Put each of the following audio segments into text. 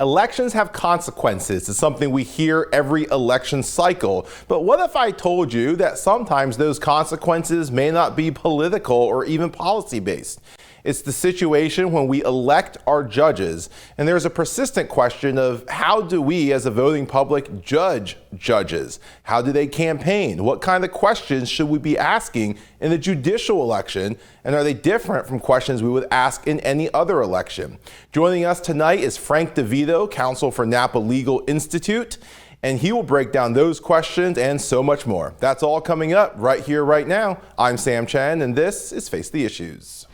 Elections have consequences. It's something we hear every election cycle. But what if I told you that sometimes those consequences may not be political or even policy-based? It's the situation when we elect our judges, and there's a persistent question of how do we as a voting public judge judges? How do they campaign? What kind of questions should we be asking in the judicial election? And are they different from questions we would ask in any other election? Joining us tonight is Frank DeVito, counsel for Napa Legal Institute, and he will break down those questions and so much more. That's all coming up right here, right now. I'm Sam Chen, and this is Face the Issues.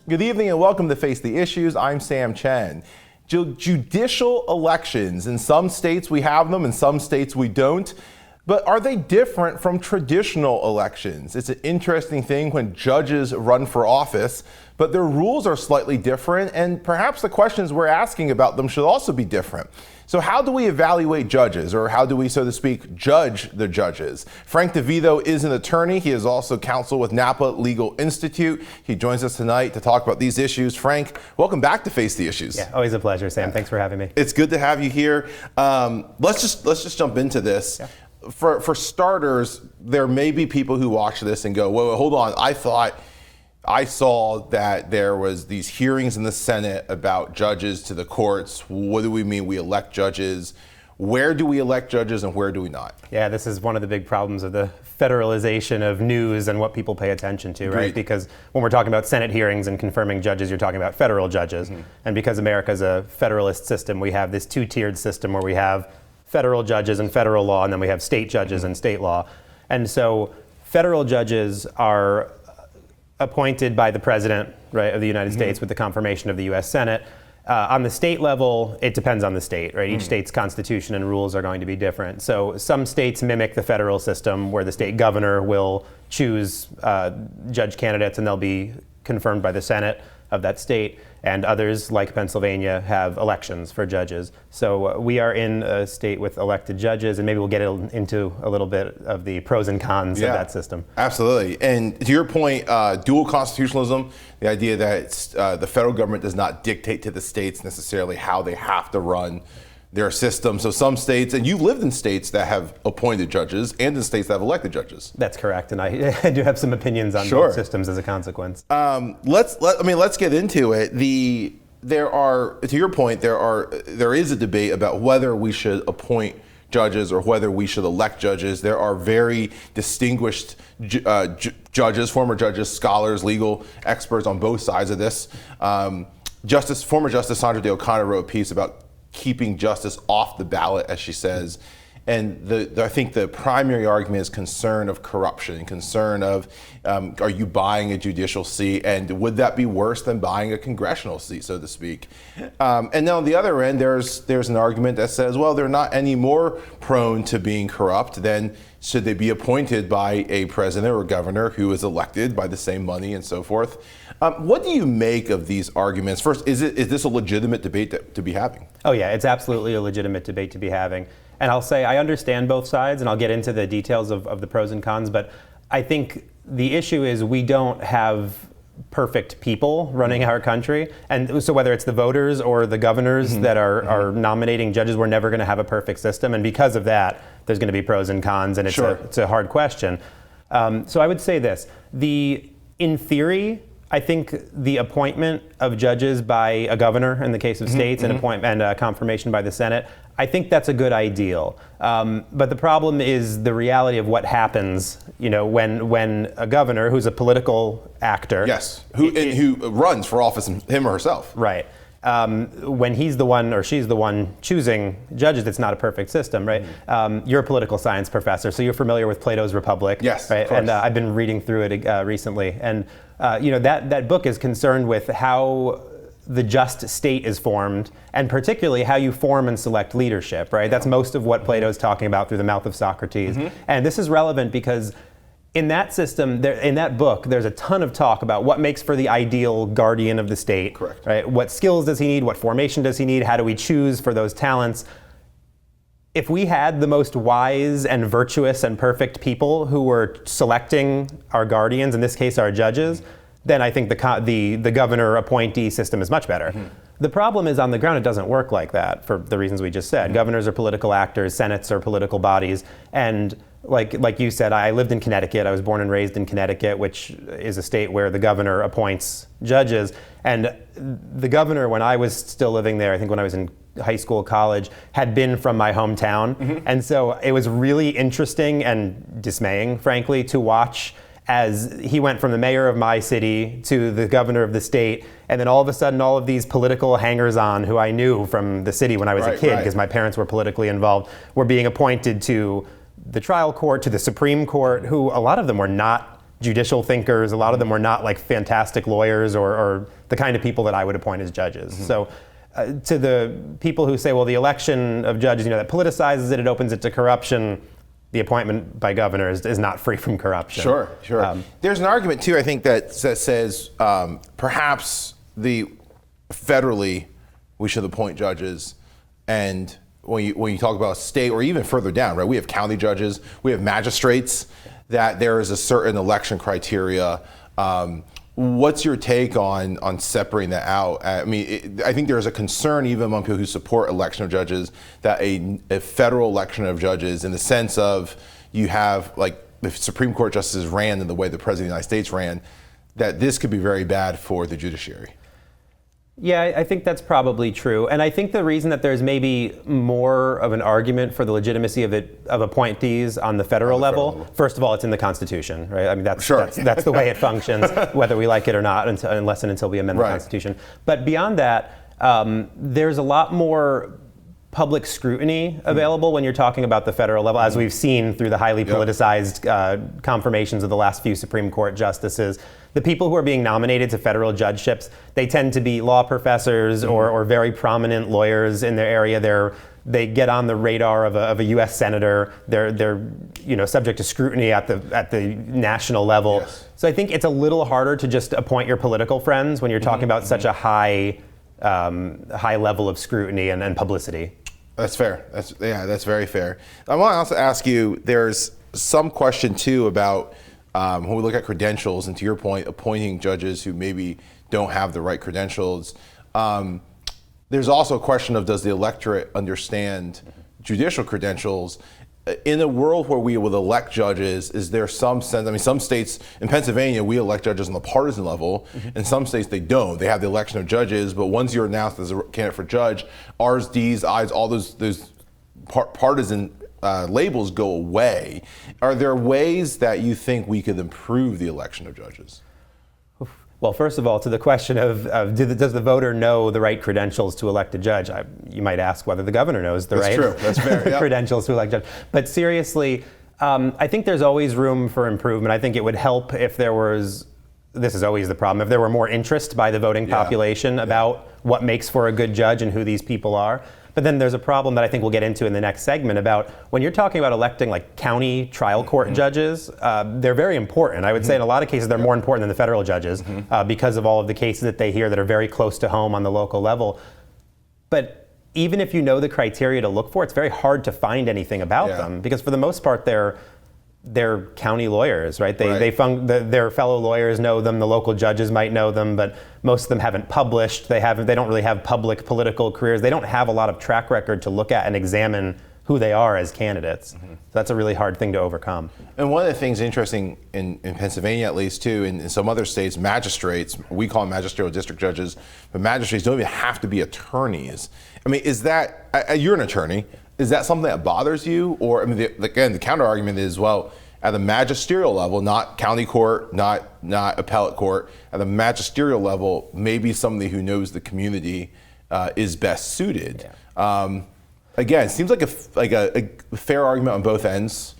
Good evening and welcome to Face the Issues. I'm Sam Chen. Judicial elections. In some states we have them, in some states we don't. But are they different from traditional elections? It's an interesting thing when judges run for office, but their rules are slightly different, and perhaps the questions we're asking about them should also be different. So how do we evaluate judges, or how do we, so to speak, judge the judges? Frank DeVito is an attorney. He is also counsel with Napa Legal Institute. He joins us tonight to talk about these issues. Frank, welcome back to Face the Issues. Yeah, always a pleasure, Sam. Thanks for having me. It's good to have you here. Let's just jump into this. Yeah. For starters, there may be people who watch this and go, whoa, hold on, I saw that there was these hearings in the Senate about judges to the courts. What do we mean we elect judges? Where do we elect judges and where do we not? Yeah, this is one of the big problems of the federalization of news and what people pay attention to, right? Because when we're talking about Senate hearings and confirming judges, you're talking about federal judges. Mm-hmm. And because America's a federalist system, we have this two-tiered system where we have federal judges and federal law, and then we have state judges and state law. And so federal judges are appointed by the president, right, of the United States with the confirmation of the U.S. Senate. On the state level, it depends on the state, right? Each state's constitution and rules are going to be different. So some states mimic the federal system where the state governor will choose judge candidates and they'll be confirmed by the Senate of that state. And others, like Pennsylvania, have elections for judges. So we are in a state with elected judges, and maybe we'll get into a little bit of the pros and cons of that system. Absolutely. And to your point, dual constitutionalism, the idea that the federal government does not dictate to the states necessarily how they have to run their system. So some states, and you've lived in states that have appointed judges and in states that have elected judges. That's correct, and I do have some opinions on both systems as a consequence. Let's get into it. There are, to your point, there is a debate about whether we should appoint judges or whether we should elect judges. There are very distinguished judges, former judges, scholars, legal experts on both sides of this. Former Justice Sandra Day O'Connor wrote a piece about keeping justice off the ballot, as she says. And I think the primary argument is concern of corruption, concern of are you buying a judicial seat, and would that be worse than buying a congressional seat, so to speak? And then on the other end, there's an argument that says, well, they're not any more prone to being corrupt than should they be appointed by a president or governor who is elected by the same money and so forth. What do you make of these arguments? First, is this a legitimate debate to be having? Oh yeah, it's absolutely a legitimate debate to be having. And I'll say I understand both sides, and I'll get into the details of the pros and cons, but I think the issue is we don't have perfect people running our country. And so whether it's the voters or the governors that are nominating judges, we're never going to have a perfect system. And because of that, there's going to be pros and cons, and it's a hard question. So I would say this. In theory, I think the appointment of judges by a governor in the case of states and confirmation by the Senate, I think that's a good ideal. But the problem is the reality of what happens, when a governor who's a political actor. Yes, who runs for office, him or herself. Right. When he's the one or she's the one choosing judges, it's not a perfect system, right? You're a political science professor, so you're familiar with Plato's Republic. Yes, right? And I've been reading through it recently. And that book is concerned with how the just state is formed, and particularly how you form and select leadership, right? That's most of what Plato's talking about through the mouth of Socrates. And this is relevant because in that system, in that book, there's a ton of talk about what makes for the ideal guardian of the state. Correct. Right? What skills does he need? What formation does he need? How do we choose for those talents? if we had the most wise and virtuous and perfect people who were selecting our guardians, in this case our judges, then I think the governor appointee system is much better. The problem is on the ground it doesn't work like that for the reasons we just said. Governors are political actors, senates are political bodies, and like you said, I lived in Connecticut. I was born and raised in Connecticut, which is a state where the governor appoints judges. And the governor, when I was still living there, I think when I was in high school, college, had been from my hometown. And so it was really interesting and dismaying, frankly, to watch as he went from the mayor of my city to the governor of the state, and then all of a sudden all of these political hangers-on who I knew from the city when I was a kid, because my parents were politically involved, were being appointed to the trial court, to the Supreme Court, who a lot of them were not judicial thinkers, a lot of them were not like fantastic lawyers or the kind of people that I would appoint as judges. So to the people who say, well, the election of judges, that politicizes it, it opens it to corruption, the appointment by governors is not free from corruption. Sure. There's an argument too, I think, that says perhaps federally we should appoint judges, and when you talk about state or even further down, right? We have county judges, we have magistrates, that there is a certain election criteria. What's your take on separating that out? I mean, I think there's a concern even among people who support election of judges that a federal election of judges, in the sense of you have, like, if Supreme Court justices ran in the way the President of the United States ran, that this could be very bad for the judiciary. Yeah, I think that's probably true. And I think the reason that there's maybe more of an argument for the legitimacy of appointees on the federal level, first of all, it's in the Constitution, right? I mean, that's the way it functions, whether we like it or not, unless and until we amend the Constitution. But beyond that, there's a lot more public scrutiny available when you're talking about the federal level, as we've seen through the highly politicized confirmations of the last few Supreme Court justices. The people who are being nominated to federal judgeships, they tend to be law professors or very prominent lawyers in their area. They get on the radar of a U.S. senator. They're subject to scrutiny at the national level. Yes. So I think it's a little harder to just appoint your political friends when you're talking about such a high level of scrutiny and publicity. That's fair. That's very fair. I want to also ask you, there's some question too about when we look at credentials, and to your point, appointing judges who maybe don't have the right credentials. There's also a question of, does the electorate understand judicial credentials? In a world where we would elect judges, is there some sense, I mean, some states, in Pennsylvania, we elect judges on the partisan level. In some states, they don't. They have the election of judges, but once you're announced as a candidate for judge, R's, D's, I's, all those partisan labels go away. Are there ways that you think we could improve the election of judges? Well, first of all, to the question of does the voter know the right credentials to elect a judge, you might ask whether the governor knows the right credentials to elect a judge. But seriously, I think there's always room for improvement. I think it would help if there was, this is always the problem, if there were more interest by the voting population about what makes for a good judge and who these people are. But then there's a problem that I think we'll get into in the next segment about when you're talking about electing like county trial court judges, they're very important. I would say in a lot of cases they're more important than the federal judges because of all of the cases that they hear that are very close to home on the local level. But even if you know the criteria to look for, it's very hard to find anything about them, because for the most part they're county lawyers, right? Their fellow lawyers know them, the local judges might know them, but most of them haven't published. They don't really have public political careers. They don't have a lot of track record to look at and examine who they are as candidates. So that's a really hard thing to overcome. And one of the things interesting in Pennsylvania, at least too, in some other states, magistrates, we call them magisterial district judges, but magistrates don't even have to be attorneys. I mean, is that, you're an attorney, is that something that bothers you? Or, I mean, the counter argument is, well, at the magisterial level, not county court, not appellate court, at the magisterial level, maybe somebody who knows the community is best suited. Again, it seems like a fair argument on both ends.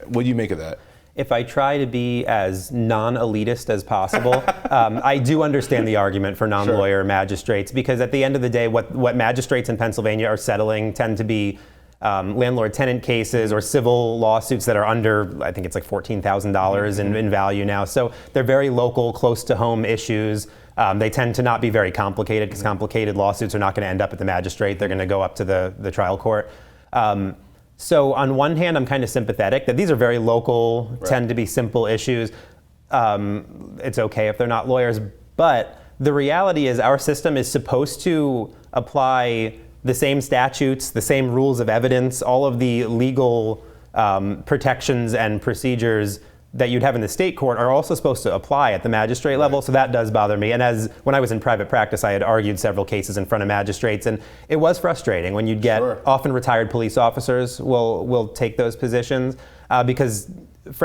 What do you make of that? If I try to be as non-elitist as possible, I do understand the argument for non-lawyer magistrates, because at the end of the day, what magistrates in Pennsylvania are settling tend to be landlord-tenant cases or civil lawsuits that are under, I think it's like $14,000 in value now. So they're very local, close-to-home issues. They tend to not be very complicated, because complicated lawsuits are not going to end up at the magistrate. They're going to go up to the trial court. So on one hand, I'm kind of sympathetic that these are very local, tend to be simple issues. It's okay if they're not lawyers, but the reality is our system is supposed to apply the same statutes, the same rules of evidence, all of the legal protections and procedures that you'd have in the state court are also supposed to apply at the magistrate level, so that does bother me. And when I was in private practice, I had argued several cases in front of magistrates, and it was frustrating when you'd get often retired police officers will take those positions because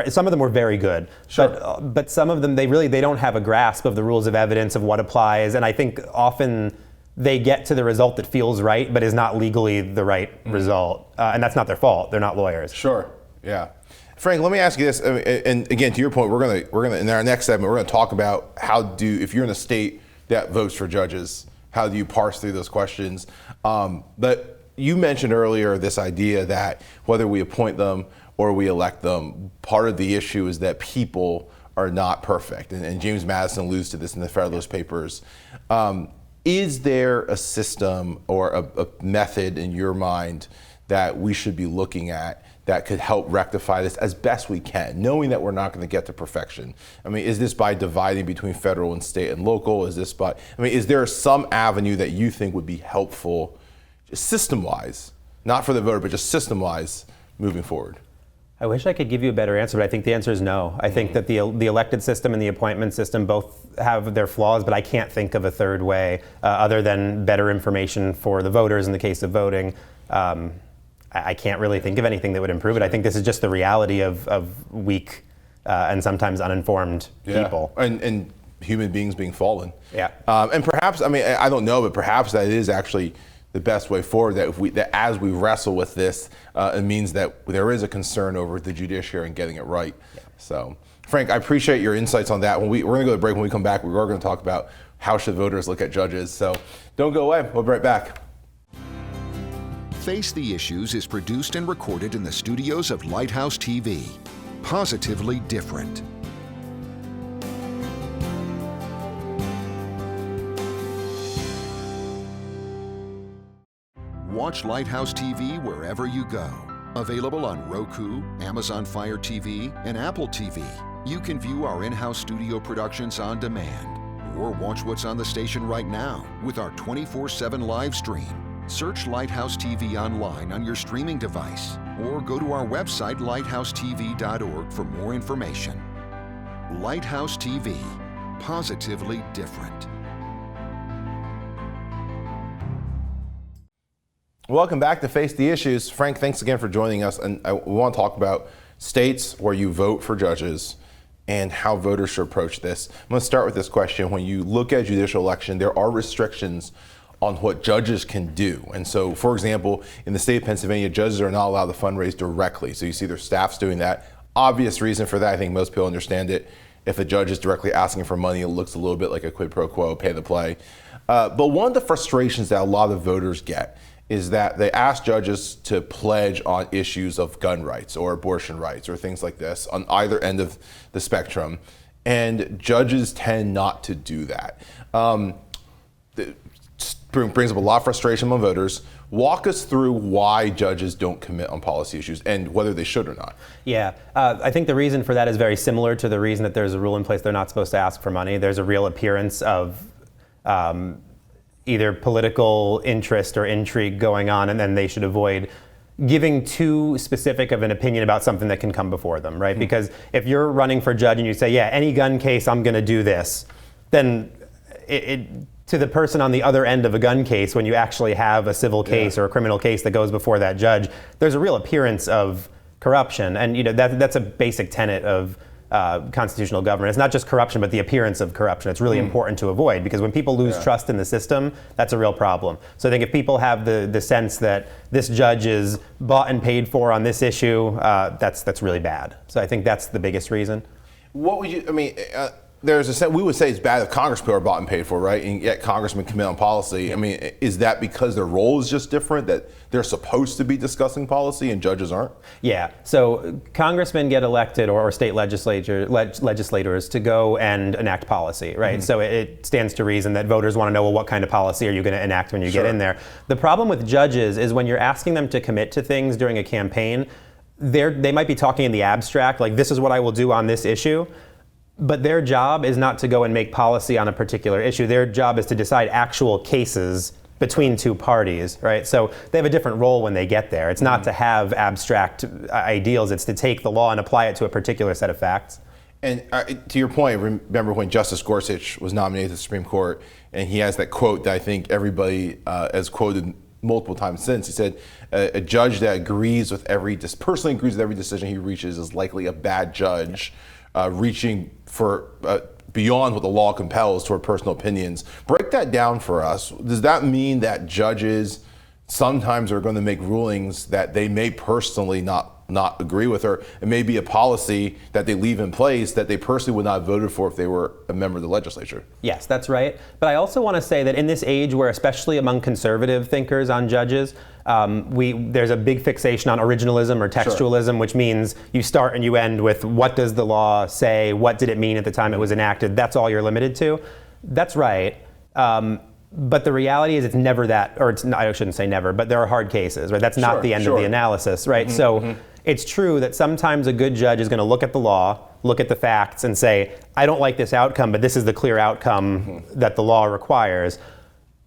some of them were very good, but some of them they don't have a grasp of the rules of evidence of what applies, and I think often they get to the result that feels right, but is not legally the right result, and that's not their fault. They're not lawyers. Sure. Yeah. Frank, let me ask you this, and again, to your point, we're gonna in our next segment, we're gonna talk about if you're in a state that votes for judges, how do you parse through those questions? But you mentioned earlier this idea that whether we appoint them or we elect them, part of the issue is that people are not perfect, and James Madison alludes to this in the Federalist Papers. Is there a system or a method in your mind that we should be looking at that could help rectify this as best we can, knowing that we're not going to get to perfection? I mean, is this by dividing between federal and state and local? Is there some avenue that you think would be helpful, just system-wise, not for the voter, but just system-wise moving forward? I wish I could give you a better answer, but I think the answer is no. I think that the elected system and the appointment system both have their flaws, but I can't think of a third way other than better information for the voters in the case of voting. I can't really think of anything that would improve it. I think this is just the reality of weak and sometimes uninformed people. And human beings being fallen. Yeah. And perhaps, I don't know, but perhaps that is actually the best way forward, that as we wrestle with this, it means that there is a concern over the judiciary and getting it right. Yeah. So, Frank, I appreciate your insights on that. We're going to go to break. When we come back, we are going to talk about how should voters look at judges. So don't go away. We'll be right back. Face the Issues is produced and recorded in the studios of Lighthouse TV. Positively different. Watch Lighthouse TV wherever you go. Available on Roku, Amazon Fire TV, and Apple TV. You can view our in-house studio productions on demand, or watch what's on the station right now with our 24/7 live stream. Search Lighthouse TV online on your streaming device, or go to our website lighthousetv.org for more information. Lighthouse TV, positively different. Welcome back to Face the Issues. Frank, thanks again for joining us. And we want to talk about states where you vote for judges and how voters should approach this. I'm going to start with this question. When you look at judicial election, there are restrictions on what judges can do. And so, for example, in the state of Pennsylvania, judges are not allowed to fundraise directly. So you see their staffs doing that. Obvious reason for that, I think most people understand it. If a judge is directly asking for money, it looks a little bit like a quid pro quo, pay the play. But one of the frustrations that a lot of voters get is that they ask judges to pledge on issues of gun rights or abortion rights or things like this on either end of the spectrum. And judges tend not to do that. Brings up a lot of frustration among voters. Walk us through why judges don't commit on policy issues and whether they should or not. Yeah, I think the reason for that is very similar to the reason that there's a rule in place they're not supposed to ask for money. There's a real appearance of either political interest or intrigue going on, and then they should avoid giving too specific of an opinion about something that can come before them, right? Mm-hmm. Because if you're running for judge and you say, yeah, any gun case, I'm going to do this, then to the person on the other end of a gun case, when you actually have a civil case or a criminal case that goes before that judge, there's a real appearance of corruption. And that's a basic tenet of constitutional government. It's not just corruption, but the appearance of corruption. It's really important to avoid, because when people lose trust in the system, that's a real problem. So I think if people have the sense that this judge is bought and paid for on this issue, that's really bad. So I think that's the biggest reason. What would you, there's a sense, we would say it's bad if congresspeople are bought and paid for, right? And yet congressmen commit on policy. I mean, is that because their role is just different, that they're supposed to be discussing policy and judges aren't? Yeah, so congressmen get elected, or state legislators to go and enact policy, right? So it stands to reason that voters want to know, well, what kind of policy are you going to enact when you get in there? The problem with judges is when you're asking them to commit to things during a campaign, they might be talking in the abstract, like this is what I will do on this issue. But their job is not to go and make policy on a particular issue. Their job is to decide actual cases between two parties, right? So they have a different role when they get there. It's not to have abstract ideals. It's to take the law and apply it to a particular set of facts. And to your point, remember when Justice Gorsuch was nominated to the Supreme Court, and he has that quote that I think everybody has quoted multiple times since. He said, a judge that personally agrees with every decision he reaches is likely a bad judge, reaching for beyond what the law compels toward personal opinions. Break that down for us. Does that mean that judges sometimes are going to make rulings that they may personally not agree with, or it may be a policy that they leave in place that they personally would not have voted for if they were a member of the legislature? Yes, that's right. But I also want to say that in this age where, especially among conservative thinkers on judges, there's a big fixation on originalism or textualism, which means you start and you end with what does the law say, what did it mean at the time it was enacted, that's all you're limited to. That's right. But the reality is it's never that, or I shouldn't say never, but there are hard cases, right? That's not the end of the analysis, right? It's true that sometimes a good judge is going to look at the law, look at the facts, and say, I don't like this outcome, but this is the clear outcome that the law requires.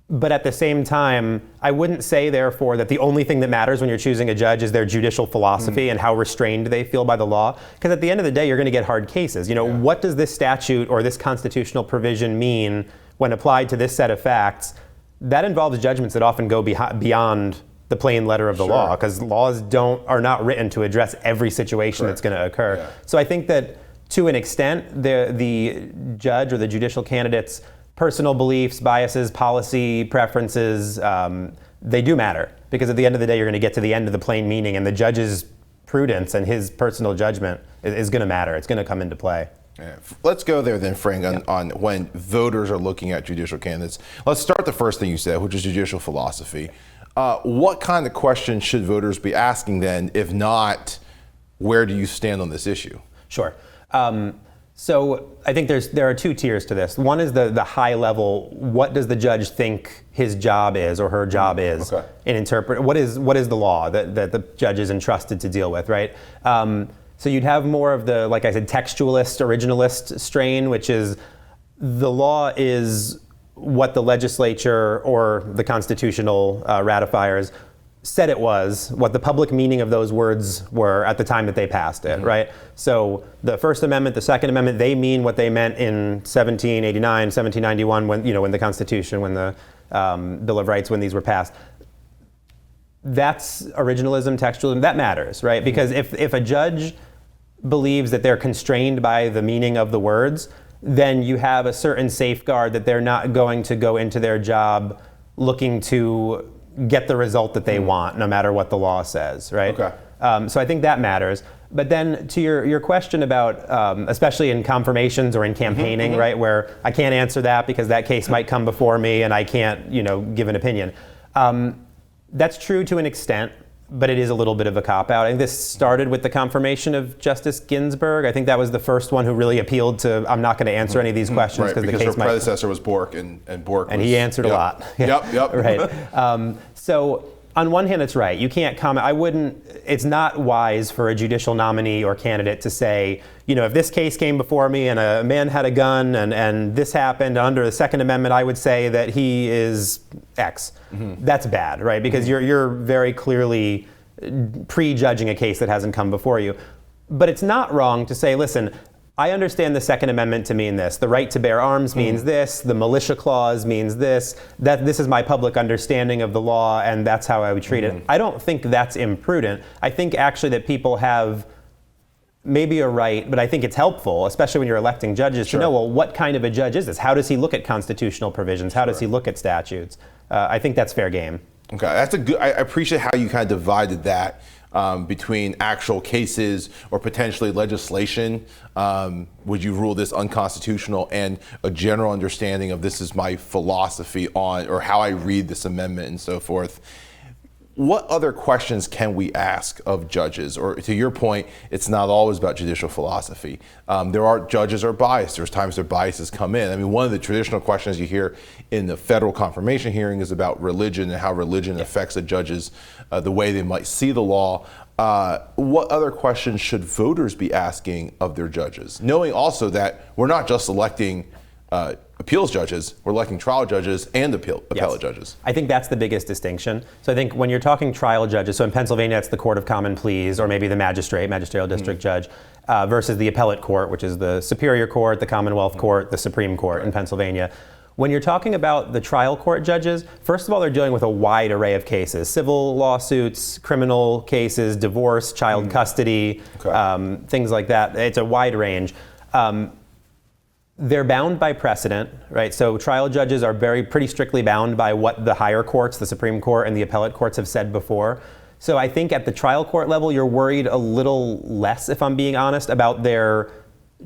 But at the same time, I wouldn't say, therefore, that the only thing that matters when you're choosing a judge is their judicial philosophy and how restrained they feel by the law. Because at the end of the day, you're going to get hard cases. What does this statute or this constitutional provision mean when applied to this set of facts? That involves judgments that often go beyond the plain letter of the law, because laws are not written to address every situation that's going to occur. So I think that to an extent, the judge or the judicial candidate's personal beliefs, biases, policy preferences, they do matter, because at the end of the day, you're going to get to the end of the plain meaning, and the judge's prudence and his personal judgment is going to matter. It's going to come into play. Yeah. Let's go there then, Frank, on when voters are looking at judicial candidates. Let's start the first thing you said, which is judicial philosophy. What kind of questions should voters be asking then? If not, where do you stand on this issue? Sure. So I think there are two tiers to this. One is the high level. What does the judge think his job is or her job is in interpret? What is the law that the judge is entrusted to deal with, right? So you'd have more of the, like I said, textualist, originalist strain, which is the law is what the legislature or the constitutional ratifiers said it was, what the public meaning of those words were at the time that they passed it, right? So the First Amendment, the Second Amendment, they mean what they meant in 1789, 1791, when the Constitution, when the Bill of Rights, when these were passed. That's originalism, textualism, that matters, right? Because if a judge believes that they're constrained by the meaning of the words, then you have a certain safeguard that they're not going to go into their job looking to get the result that they want, no matter what the law says, right? So I think that matters. But then to your question about, especially in confirmations or in campaigning, right, where I can't answer that because that case might come before me and I can't, give an opinion. That's true to an extent, but it is a little bit of a cop-out. I think this started with the confirmation of Justice Ginsburg. I think that was the first one who really appealed to, I'm not going to answer any of these questions because the case her predecessor was Bork, and Bork and he answered a lot. Yep. Right. So on one hand, it's right. You can't comment. It's not wise for a judicial nominee or candidate to say, if this case came before me and a man had a gun and this happened under the Second Amendment, I would say that he is X. That's bad, right? Because you're very clearly prejudging a case that hasn't come before you. But it's not wrong to say, listen, I understand the Second Amendment to mean this. The right to bear arms means this. The militia clause means this. That this is my public understanding of the law, and that's how I would treat it. I don't think that's imprudent. I think actually that people have maybe a right, but I think it's helpful, especially when you're electing judges, to know, well, what kind of a judge is this? How does he look at constitutional provisions? How does he look at statutes? I think that's fair game. Okay, that's I appreciate how you kind of divided that. between actual cases or potentially legislation? Would you rule this unconstitutional, and a general understanding of this is my philosophy on, or how I read this amendment and so forth? What other questions can we ask of judges? Or to your point, it's not always about judicial philosophy. Judges are biased. There's times their biases come in. I mean, one of the traditional questions you hear in the federal confirmation hearing is about religion and how religion affects a judge's, the way they might see the law. What other questions should voters be asking of their judges? Knowing also that we're not just electing appeals judges, we're electing trial judges and appellate judges. I think that's the biggest distinction. So I think when you're talking trial judges, so in Pennsylvania it's the Court of Common Pleas, or maybe the magisterial district judge, versus the appellate court, which is the Superior Court, the Commonwealth Court, the Supreme Court in Pennsylvania. When you're talking about the trial court judges, first of all, they're dealing with a wide array of cases: civil lawsuits, criminal cases, divorce, child custody, things like that. It's a wide range. They're bound by precedent, right? So trial judges are pretty strictly bound by what the higher courts, the Supreme Court and the appellate courts, have said before. So I think at the trial court level, you're worried a little less, if I'm being honest, about their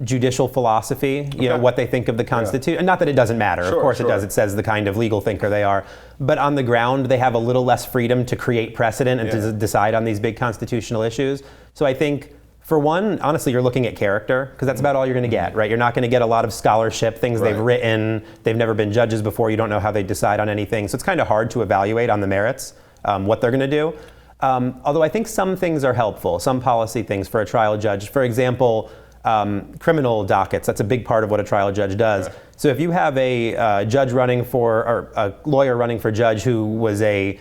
judicial philosophy, you know, what they think of the Constitution. And not that it doesn't matter, of course it does. It says the kind of legal thinker they are. But on the ground, they have a little less freedom to create precedent and to decide on these big constitutional issues. So I think, for one, honestly, you're looking at character, because that's about all you're going to get, right? You're not going to get a lot of scholarship, things they've written. They've never been judges before. You don't know how they decide on anything. So it's kind of hard to evaluate on the merits what they're going to do. Although I think some things are helpful, some policy things for a trial judge. For example, criminal dockets. That's a big part of what a trial judge does. So if you have a judge running for, or a lawyer running for judge who was a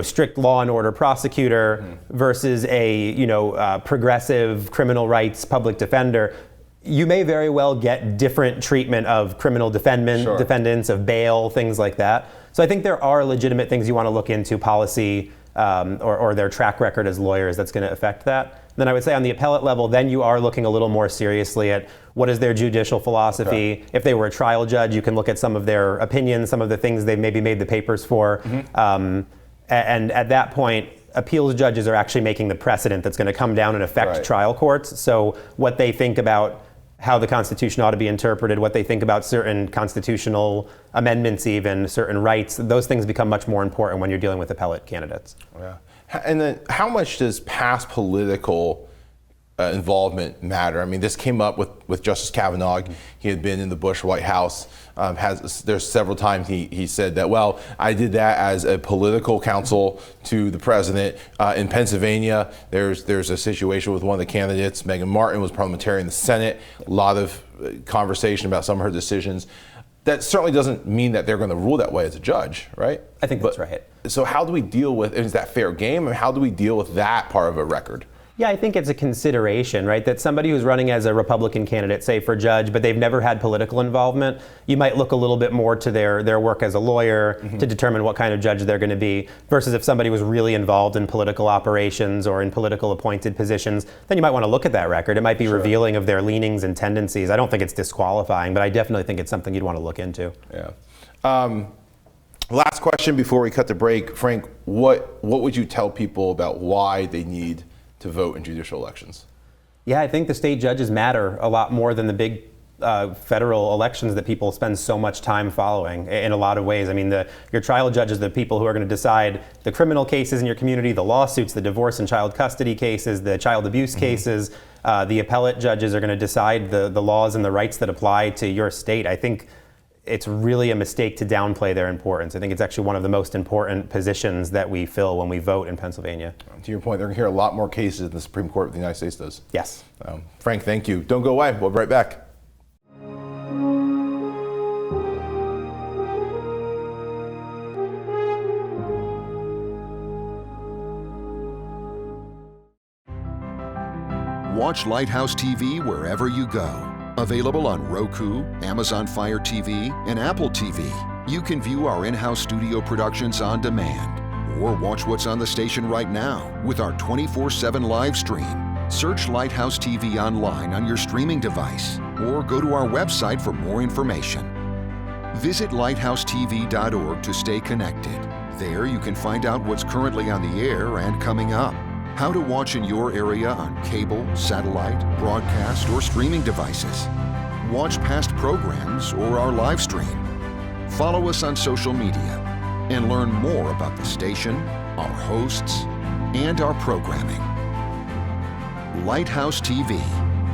strict law and order prosecutor versus a, progressive criminal rights public defender, you may very well get different treatment of criminal defendants, of bail, things like that. So I think there are legitimate things you want to look into, policy or their track record as lawyers, that's going to affect that. Then I would say on the appellate level, then you are looking a little more seriously at what is their judicial philosophy. If they were a trial judge, you can look at some of their opinions, some of the things they maybe made the papers for. And at that point, appeals judges are actually making the precedent that's going to come down and affect trial courts. So what they think about how the Constitution ought to be interpreted, what they think about certain constitutional amendments, even certain rights, those things become much more important when you're dealing with appellate candidates. And then how much does past political involvement matter? I mean, this came up with Justice Kavanaugh. He had been in the Bush White House. There's several times he said that, well, I did that as a political counsel to the president. In Pennsylvania, there's a situation with one of the candidates. Megan Martin was parliamentarian in the Senate. A lot of conversation about some of her decisions. That certainly doesn't mean that they're going to rule that way as a judge, right? I think that's right. So how do we deal with, is that fair game? How do we deal with that part of a record? Yeah, I think it's a consideration, right? That somebody who's running as a Republican candidate, say for judge, but they've never had political involvement, you might look a little bit more to their work as a lawyer to determine what kind of judge they're going to be, versus if somebody was really involved in political operations or in political appointed positions, then you might want to look at that record. It might be revealing of their leanings and tendencies. I don't think it's disqualifying, but I definitely think it's something you'd want to look into. Last question before we cut the break. Frank, what would you tell people about why they need to vote in judicial elections? Yeah, I think the state judges matter a lot more than the big federal elections that people spend so much time following in a lot of ways. I mean, your trial judges, the people who are going to decide the criminal cases in your community, the lawsuits, the divorce and child custody cases, the child abuse cases. The appellate judges are going to decide the laws and the rights that apply to your state. I think it's really a mistake to downplay their importance. I think it's actually one of the most important positions that we fill when we vote in Pennsylvania. To your point, they're going to hear a lot more cases than the Supreme Court of the United States does. Yes. Frank, thank you. Don't go away. We'll be right back. Watch Lighthouse TV wherever you go. Available on Roku, Amazon Fire TV, and Apple TV. You can view our in-house studio productions on demand, or watch what's on the station right now with our 24/7 live stream. Search Lighthouse TV online on your streaming device, or go to our website for more information. Visit lighthousetv.org to stay connected. There you can find out what's currently on the air and coming up. how to watch in your area on cable, satellite, broadcast, or streaming devices, watch past programs or our live stream, follow us on social media, and learn more about the station, our hosts, and our programming. Lighthouse TV,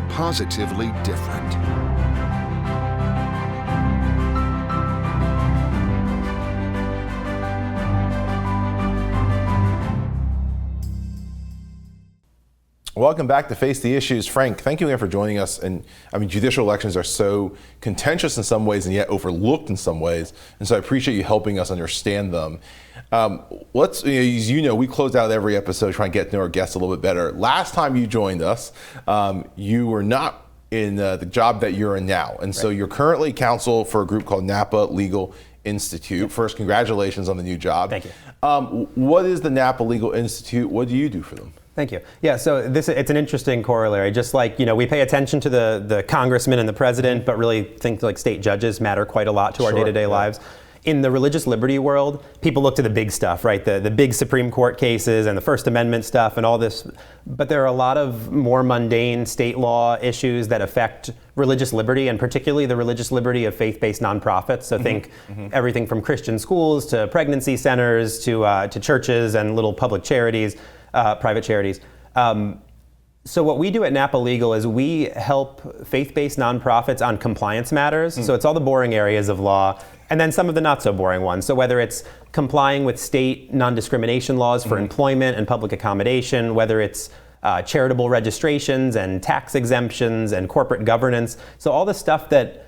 positively different. Welcome back to Face the Issues. Frank, thank you again for joining us. And I mean, judicial elections are so contentious in some ways and yet overlooked in some ways. And so I appreciate you helping us understand them. As you know, we close out every episode trying to get to know our guests a little bit better. Last time you joined us, you were not in the job that you're in now. And so you're currently counsel for a group called Napa Legal Institute. First, congratulations on the new job. Thank you. What is the Napa Legal Institute? What do you do for them? Thank you. Yeah, so it's an interesting corollary. Just like, we pay attention to the congressman and the president, but really think like state judges matter quite a lot to our day-to-day lives. In the religious liberty world, people look to the big stuff, right? The big Supreme Court cases and the First Amendment stuff and all this. But there are a lot of more mundane state law issues that affect religious liberty, and particularly the religious liberty of faith-based nonprofits. So think everything from Christian schools to pregnancy centers to churches and little public charities. Private charities. So what we do at Napa Legal is we help faith-based nonprofits on compliance matters. So it's all the boring areas of law, and then some of the not so boring ones. So whether it's complying with state non-discrimination laws for employment and public accommodation, whether it's charitable registrations and tax exemptions and corporate governance. So all the stuff that,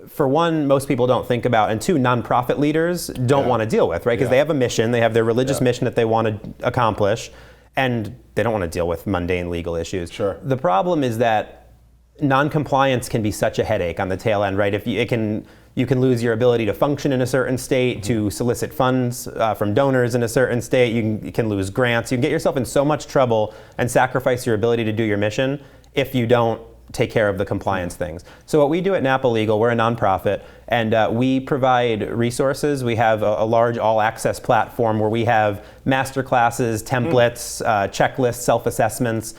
for one, most people don't think about, and two, nonprofit leaders don't want to deal with, right? Because they have a mission, they have their religious mission that they want to accomplish, and they don't want to deal with mundane legal issues. Sure. The problem is that non-compliance can be such a headache on the tail end, right? You can lose your ability to function in a certain state, to solicit funds from donors in a certain state. You can lose grants. You can get yourself in so much trouble and sacrifice your ability to do your mission if you don't take care of the compliance things. So what we do at Napa Legal, we're a nonprofit, and we provide resources. We have a large all-access platform where we have master classes, templates, checklists, self-assessments,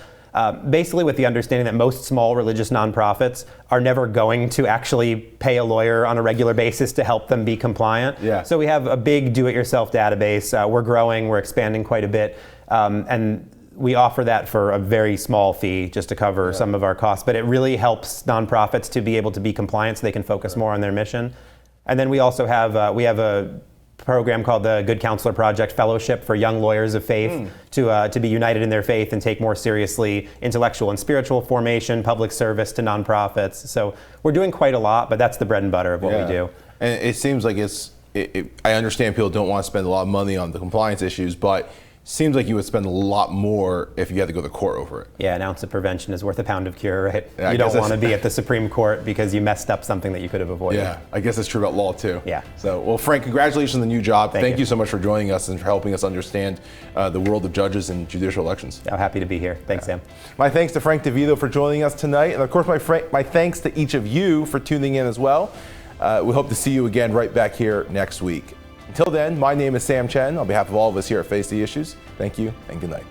basically with the understanding that most small religious nonprofits are never going to actually pay a lawyer on a regular basis to help them be compliant. Yeah. So we have a big do-it-yourself database. We're growing, we're expanding quite a bit, and we offer that for a very small fee just to cover some of our costs, but it really helps nonprofits to be able to be compliant so they can focus more on their mission. And then we also have a program called the Good Counselor Project Fellowship for young lawyers of faith to be united in their faith and take more seriously intellectual and spiritual formation, public service to nonprofits. So we're doing quite a lot, but that's the bread and butter of what we do. And it seems like I understand people don't want to spend a lot of money on the compliance issues, but seems like you would spend a lot more if you had to go to court over it. Yeah, an ounce of prevention is worth a pound of cure, right? Yeah, you don't want to be at the Supreme Court because you messed up something that you could have avoided. Yeah, I guess that's true about law too. Yeah. So, well, Frank, congratulations on the new job. Thank you so much for joining us and for helping us understand the world of judges and judicial elections. I'm happy to be here. Thanks, Sam. My thanks to Frank DeVito for joining us tonight. And of course, my thanks to each of you for tuning in as well. We hope to see you again right back here next week. Until then, my name is Sam Chen. On behalf of all of us here at Face the Issues, thank you and good night.